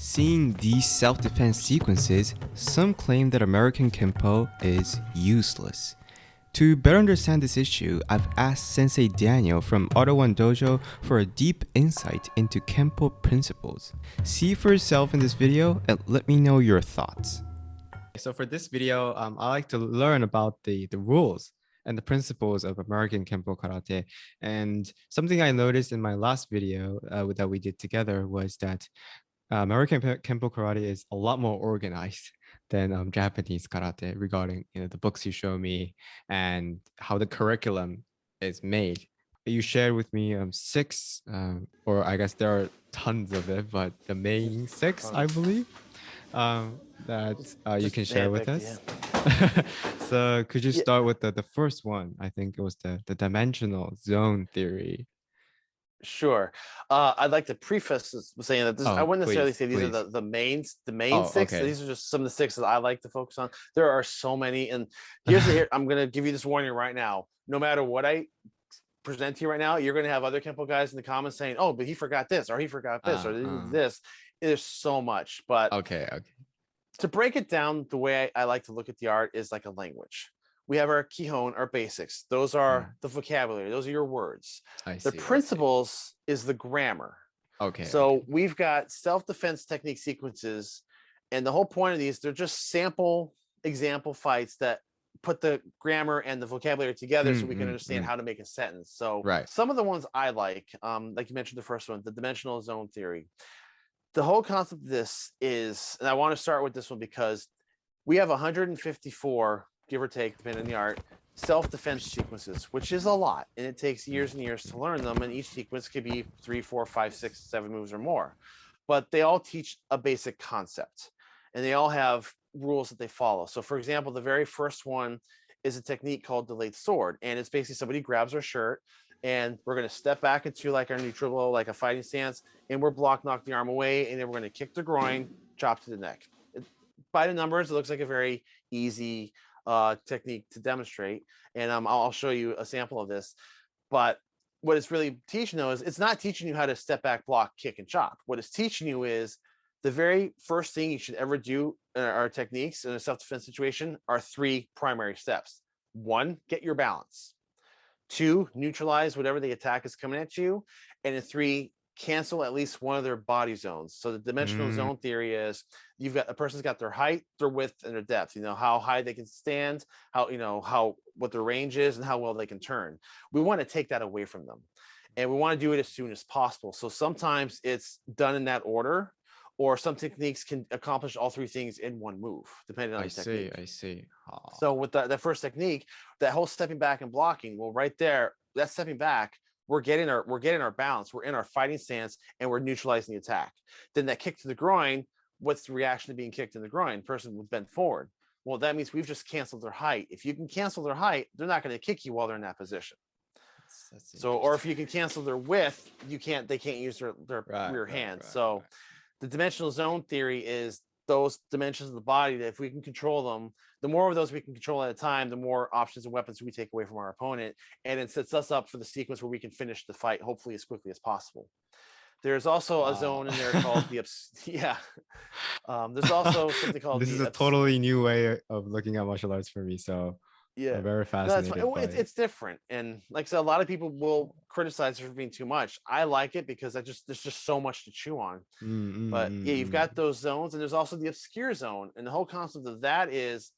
Seeing these self-defense sequences, some claim that American Kenpo is useless. To better understand this issue, I've asked Sensei Daniel from Auto One Dojo for a deep insight into Kenpo principles. See for yourself in this video and let me know your thoughts. So for this video, I like to learn about the rules and the principles of American Kenpo Karate. And something I noticed in my last video that we did together was that American Kenpo Karate is a lot more organized than Japanese karate regarding the books you show me and how the curriculum is made. You shared with me six, or I guess there are tons of it, but the main six, I believe, that you can share with us. So could you start with the first one? I think it was the dimensional zone theory. Sure. I'd like to preface this with saying that I wouldn't necessarily say these are the main six. Okay. These are just some of the six that I like to focus on. There are so many, and here I'm going to give you this warning right now. No matter what I present to you right now, you're going to have other Kenpo guys in the comments saying, "Oh, but he forgot this, or he forgot this, or this." There's so much, but okay. To break it down, the way I like to look at the art is like a language. We have our kihon, our basics. Those are the vocabulary. Those are your words. The principles is the grammar. Okay. So we've got self-defense technique sequences, and the whole point of these, they're just sample example fights that put the grammar and the vocabulary together so we can understand how to make a sentence. So some of the ones I like you mentioned the first one, the dimensional zone theory. The whole concept of this is, and I want to start with this one because we have 154, give or take, depending on the art, self-defense sequences, which is a lot, and it takes years and years to learn them, and each sequence could be 3, 4, 5, 6, 7 moves or more. But they all teach a basic concept, and they all have rules that they follow. So, for example, the very first one is a technique called delayed sword, and it's basically somebody grabs our shirt, and we're going to step back into like our neutral, like a fighting stance, and we're knock the arm away, and then we're going to kick the groin, chop to the neck. By the numbers, it looks like a very easy technique to demonstrate, and I'll show you a sample of this. But what it's really teaching, though, is it's not teaching you how to step back, block, kick, and chop. What it's teaching you is the very first thing you should ever do in our techniques in a self-defense situation are 3 primary steps. 1, get your balance. 2, neutralize whatever the attack is coming at you. And then 3, cancel at least one of their body zones. So the dimensional zone theory is you've got a person's got their height, their width, and their depth. You know, how high they can stand, what their range is, and how well they can turn. We want to take that away from them. And we want to do it as soon as possible. So sometimes it's done in that order, or some techniques can accomplish all 3 things in one move, depending on the technique. I see. So with that first technique, that whole stepping back and blocking, well, right there, that stepping back, we're getting our balance, we're in our fighting stance, and we're neutralizing the attack. Then that kick to the groin, what's the reaction to being kicked in the groin? Person would bend forward. Well, that means we've just canceled their height. If you can cancel their height, they're not going to kick you while they're in that position. So, or if you can cancel their width, they can't use their rear hand. The dimensional zone theory is those dimensions of the body that if we can control them, the more of those we can control at a time, the more options and weapons we take away from our opponent. And it sets us up for the sequence where we can finish the fight, hopefully as quickly as possible. There's also a zone in there called there's also something called this is a totally new way of looking at martial arts for me. So I'm very fascinated. It's different, and like I said, a lot of people will criticize it for being too much. I like it because there's just so much to chew on. But yeah, you've got those zones, and there's also the obscure zone, and the whole concept of that is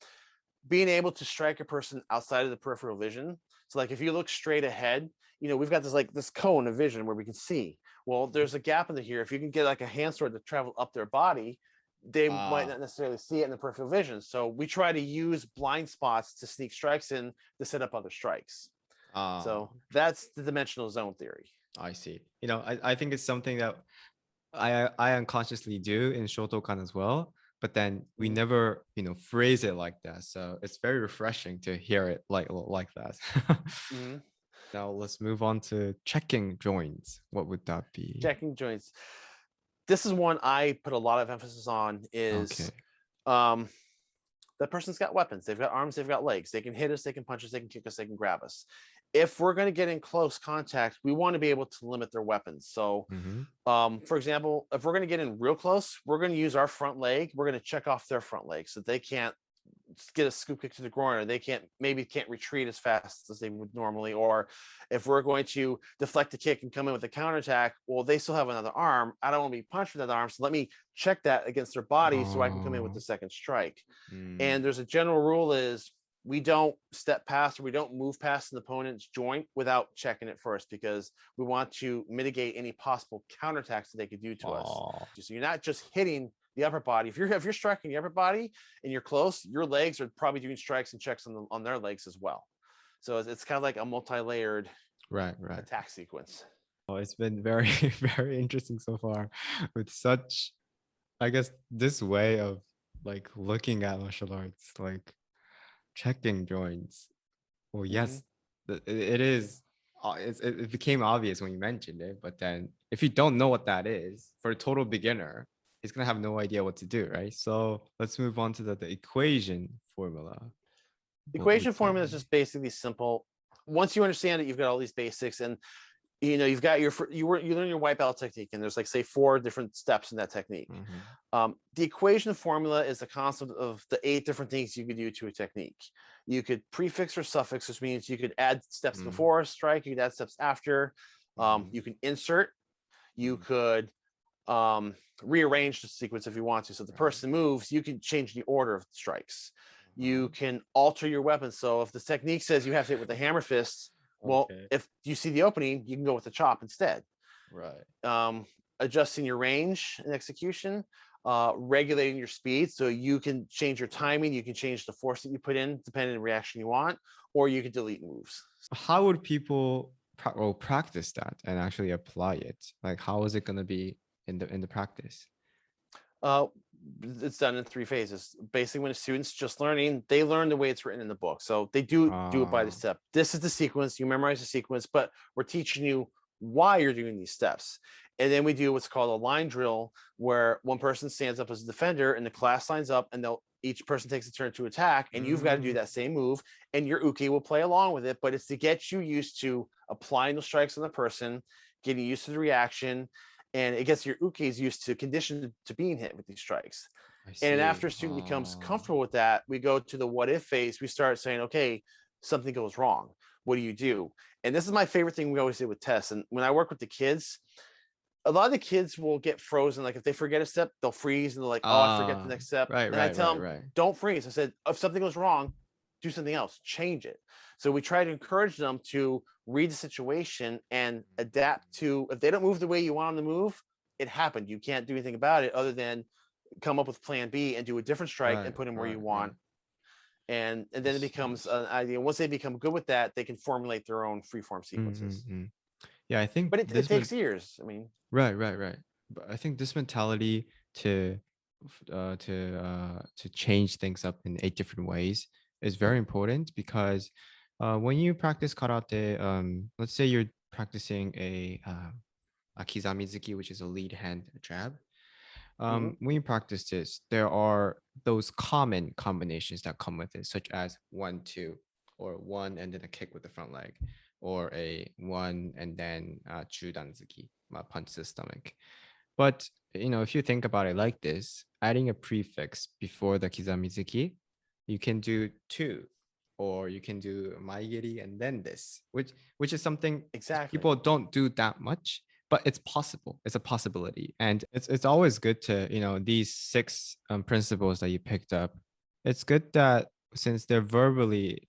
being able to strike a person outside of the peripheral vision. So like if you look straight ahead, we've got this cone of vision where we can see. Well, there's a gap in here. If you can get like a hand sword to travel up their body, they might not necessarily see it in the peripheral vision. So we try to use blind spots to sneak strikes in to set up other strikes. So that's the dimensional zone theory. I see. I think it's something that I unconsciously do in shotokan as well, but then we never, phrase it like that. So it's very refreshing to hear it like that. Now let's move on to checking joints. What would that be? Checking joints. This is one I put a lot of emphasis on is that person's got weapons. They've got arms, they've got legs. They can hit us, they can punch us, they can kick us, they can grab us. if we're going to get in close contact, we want to be able to limit their weapons. So, for example, if we're going to get in real close, we're going to use our front leg. We're going to check off their front leg so that they can't get a scoop kick to the groin, or they can't retreat as fast as they would normally. Or if we're going to deflect a kick and come in with a counterattack, well, they still have another arm. I don't want to be punched with that arm, so let me check that against their body so I can come in with the second strike. And there's a general rule is we don't step past or we don't move past an opponent's joint without checking it first, because we want to mitigate any possible counterattacks that they could do to us. So you're not just hitting the upper body. If you're striking the upper body and you're close, your legs are probably doing strikes and checks on their legs as well. So it's kind of like a multi-layered attack sequence. Oh, it's been very, very interesting so far with such, I guess, this way of like looking at martial arts, like checking joints. Well, yes, it is. It became obvious when you mentioned it, but then if you don't know what that is, for a total beginner, he's gonna have no idea what to do, right? So let's move on to the equation formula. The equation formula is just basically simple. Once you understand it, you've got all these basics, and you've got you learn your white belt technique, and there's like say 4 different steps in that technique. The equation formula is the concept of the 8 different things you could do to a technique. You could prefix or suffix, which means you could add steps before a strike, you could add steps after. You can insert, you could rearrange the sequence if you want to. So if the person moves, you can change the order of the strikes. You can alter your weapon. So if the technique says you have to hit with the hammer fist, well, if you see the opening, you can go with the chop instead. Adjusting your range and execution, regulating your speed. So you can change your timing, you can change the force that you put in depending on the reaction you want, or you can delete moves. How would people practice that and actually apply it? Like, how is it going to be in the practice? It's done in 3 phases. Basically, when a student's just learning, they learn the way it's written in the book. So they do it by the step. This is the sequence. You memorize the sequence, but we're teaching you why you're doing these steps. And then we do what's called a line drill, where one person stands up as a defender and the class lines up, and each person takes a turn to attack, and you've got to do that same move, and your uke will play along with it. But it's to get you used to applying those strikes on the person, getting used to the reaction, and it gets your ukes used to conditioned to being hit with these strikes. And after a student becomes comfortable with that, we go to the what if phase. We start saying, okay, something goes wrong. What do you do? And this is my favorite thing we always do with tests. And when I work with the kids, a lot of the kids will get frozen. Like if they forget a step, they'll freeze and they're like, oh, I forget the next step. And I tell them, don't freeze. I said, if something goes wrong, do something else, change it. So we try to encourage them to read the situation and adapt to, if they don't move the way you want them to move, it happened. You can't do anything about it other than come up with plan B and do a different strike and put them where you want. And then it becomes an idea. Once they become good with that, they can formulate their own freeform sequences. Yeah, I think, but it takes years. I mean, right. But I think this mentality to change things up in 8 different ways is very important, because when you practice karate, let's say you're practicing a kizamizuki, which is a lead hand jab. When you practice this, there are those common combinations that come with it, such as 1-2, or 1 and then a kick with the front leg, or a 1 and then chudanzuki, punch to the stomach. But if you think about it like this, adding a prefix before the kizamizuki, you can do 2, or you can do maigiri and then this, which is something people don't do that much. But it's possible. It's a possibility. And it's always good to, these 6 principles that you picked up. It's good that since they're verbally,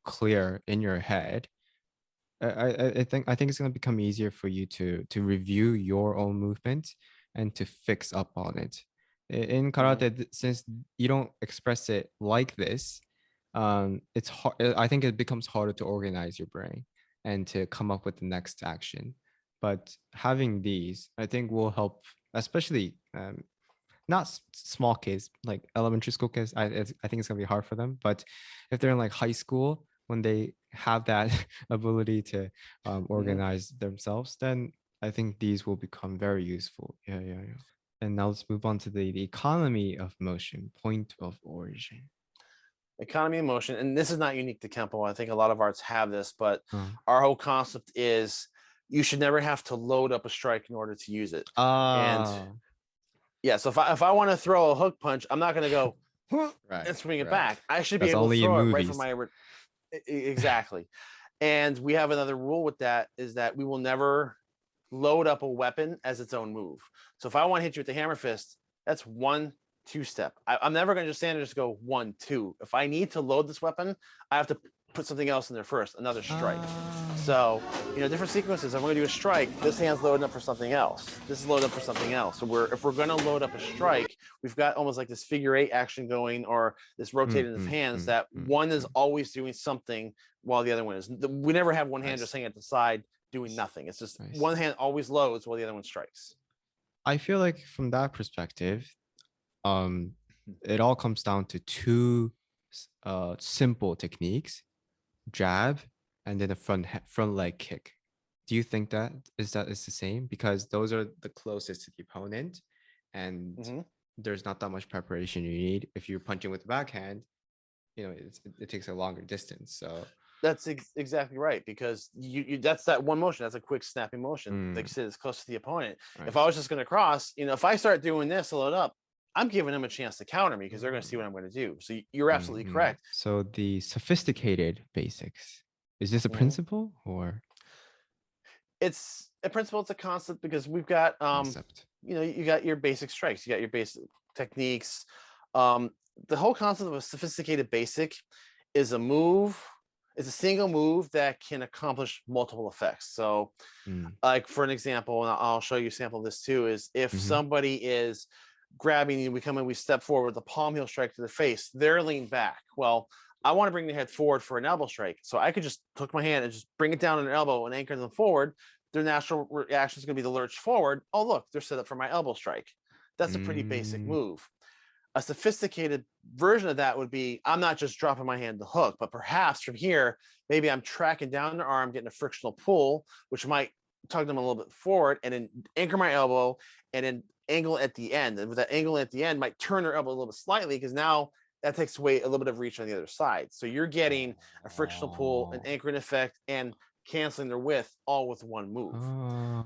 clear in your head, I think it's going to become easier for you to review your own movement and to fix up on it. In karate, since you don't express it like this, it's hard. I think it becomes harder to organize your brain and to come up with the next action. But having these, I think, will help, especially not small kids, like elementary school kids. I think it's gonna be hard for them. But if they're in like high school, when they have that ability to organize themselves, then I think these will become very useful. Yeah. And now let's move on to the economy of motion, point of origin. Economy of motion, and this is not unique to Kenpo. I think a lot of arts have this, but Uh, our whole concept is you should never have to load up a strike in order to use it. And ah, yeah, so if I want to throw a hook punch, I'm not going to go right, and swing it right. back. I should be That's able to only in throw it right from movies. my exactly. And we have another rule with that is that we will never load up a weapon as its own move. So if I want to hit you with the hammer fist, that's 1-2 step. I'm never going to just stand there and just go 1-2. If I need to load this weapon, I have to put something else in there first, another strike. So, different sequences. I'm going to do a strike. This hand's loading up for something else. This is loaded up for something else. So if we're going to load up a strike, we've got almost like this figure 8 action going, or this rotating of hands that one is always doing something while the other one is. We never have one hand just hanging at the side doing nothing. It's just one hand always loads while the other one strikes. I feel like from that perspective, it all comes down to two simple techniques: jab and then a front leg kick. Do you think that is the same? Because those are the closest to the opponent, and there's not that much preparation you need. If you're punching with the backhand, it takes a longer distance. So that's exactly right, because you that's that one motion. That's a quick snapping motion. Like you said, it's close to the opponent. If I was just going to cross, if I start doing this, load up, I'm giving them a chance to counter me because they're going to see what I'm going to do. So you're absolutely correct. So the sophisticated basics, is this a principle or? It's a principle. It's a concept, because we've got, you got your basic strikes, you got your basic techniques. The whole concept of a sophisticated basic is a move. It's a single move that can accomplish multiple effects. So like for an example, and I'll show you a sample of this too, is if somebody is grabbing you, we come in, we step forward, the palm heel strike to the face, they're leaned back. Well, I want to bring the head forward for an elbow strike. So I could just hook my hand and just bring it down on an elbow and anchor them forward. Their natural reaction is going to be to lurch forward. Oh, look, they're set up for my elbow strike. That's a pretty basic move. A sophisticated version of that would be, I'm not just dropping my hand to hook, but perhaps from here, maybe I'm tracking down their arm, getting a frictional pull, which might tug them a little bit forward, and then anchor my elbow and then angle at the end. And with that angle at the end, might turn their elbow a little bit slightly, because now that takes away a little bit of reach on the other side. So you're getting a frictional pull, an anchoring effect, and canceling their width all with one move.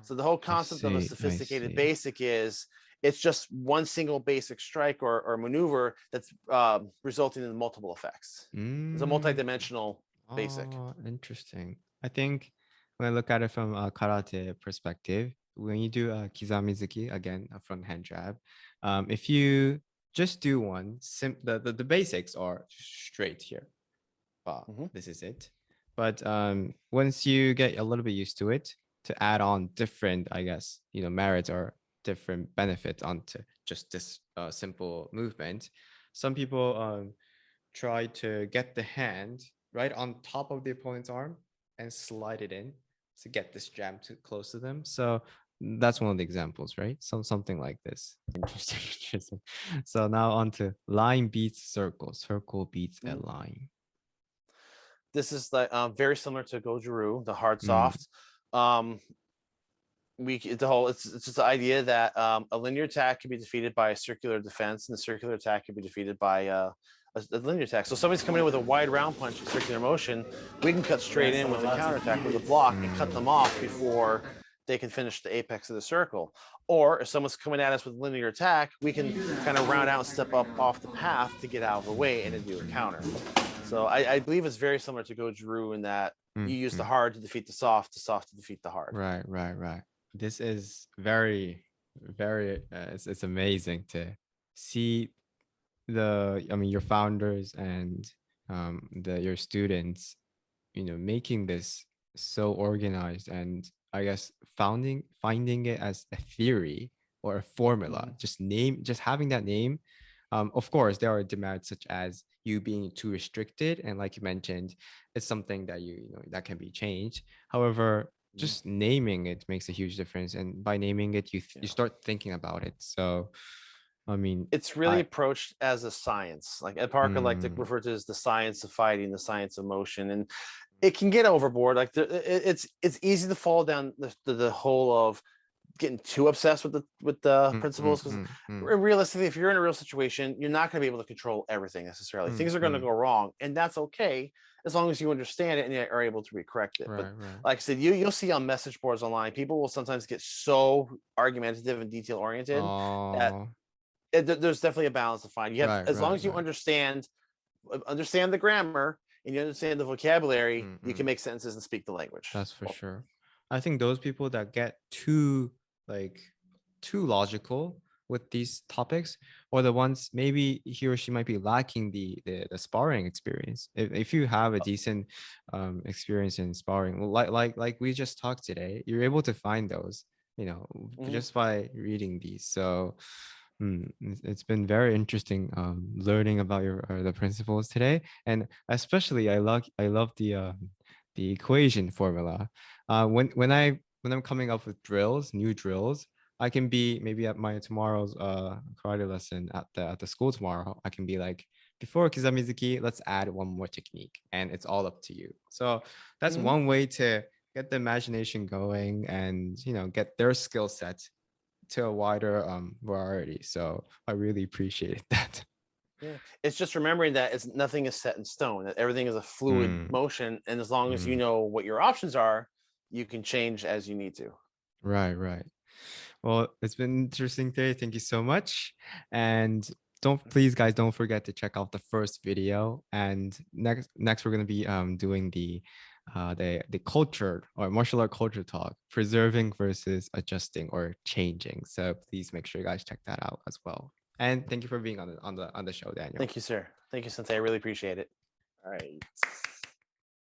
So the whole concept of a sophisticated basic is it's just one single basic strike or maneuver that's resulting in multiple effects. It's a multi-dimensional basic. Interesting. I think when I look at it from a karate perspective, when you do a kizamizuki, again, a front hand jab, if you just do one, the basics are straight here. This is it. But once you get a little bit used to it, to add on different, I guess, merits or different benefits onto just this simple movement, some people try to get the hand right on top of the opponent's arm and slide it in to get this jam too close to them. So that's one of the examples, right? Something like this. Interesting. So now on to line beats circle, circle beats a line. This is like very similar to Goju-ryu, the hard soft. It's just the idea that a linear attack can be defeated by a circular defense, and the circular attack can be defeated by a linear attack. So somebody's coming in with a wide round punch in circular motion, we can cut straight in with a counterattack with a block and cut them off before they can finish the apex of the circle. Or if someone's coming at us with linear attack, we can kind of round out and step up off the path to get out of the way and then do a counter. So I believe it's very similar to Goju-ryu in that you use the hard to defeat the soft to defeat the hard. Right. This is very, very, it's amazing to see your founders and your students, making this so organized, and I guess finding it as a theory or a formula, just having that name. Of course, there are demerits such as you being too restricted, and like you mentioned, it's something that that can be changed. However, just naming it makes a huge difference, and by naming it, you start thinking about it. So, I mean, it's really approached as a science. Like Ed Parker liked to refer to it as the science of fighting, the science of motion, and it can get overboard. Like it's easy to fall down the hole of getting too obsessed with the principles, because realistically, if you're in a real situation, you're not going to be able to control everything necessarily. Things are going to go wrong, and that's okay as long as you understand it and you are able to recorrect it. But like I said, you'll see on message boards online, people will sometimes get so argumentative and detail oriented that there's definitely a balance to find. You have, as long as you understand the grammar and you understand the vocabulary, you can make sentences and speak the language. That's for sure. I think those people that get too logical with these topics, or the ones maybe he or she might be lacking the sparring experience. If you have a decent experience in sparring, like we just talked today, you're able to find those, just by reading these. So it's been very interesting learning about the principles today, and especially I love the equation formula. When I'm coming up with new drills, I can be maybe at my tomorrow's karate lesson at the school tomorrow. I can be like, before Kizamizuki, let's add one more technique, and it's all up to you. So that's one way to get the imagination going, and get their skill set to a wider variety. So I really appreciate that. Yeah, it's just remembering that nothing is set in stone, that everything is a fluid motion, and as long as you know what your options are, you can change as you need to. Right. Well, it's been interesting today. Thank you so much. And please guys, don't forget to check out the first video. And next we're gonna be doing the culture or martial art culture talk, preserving versus adjusting or changing. So please make sure you guys check that out as well. And thank you for being on the show, Daniel. Thank you, sir. Thank you, Sensei. I really appreciate it. All right.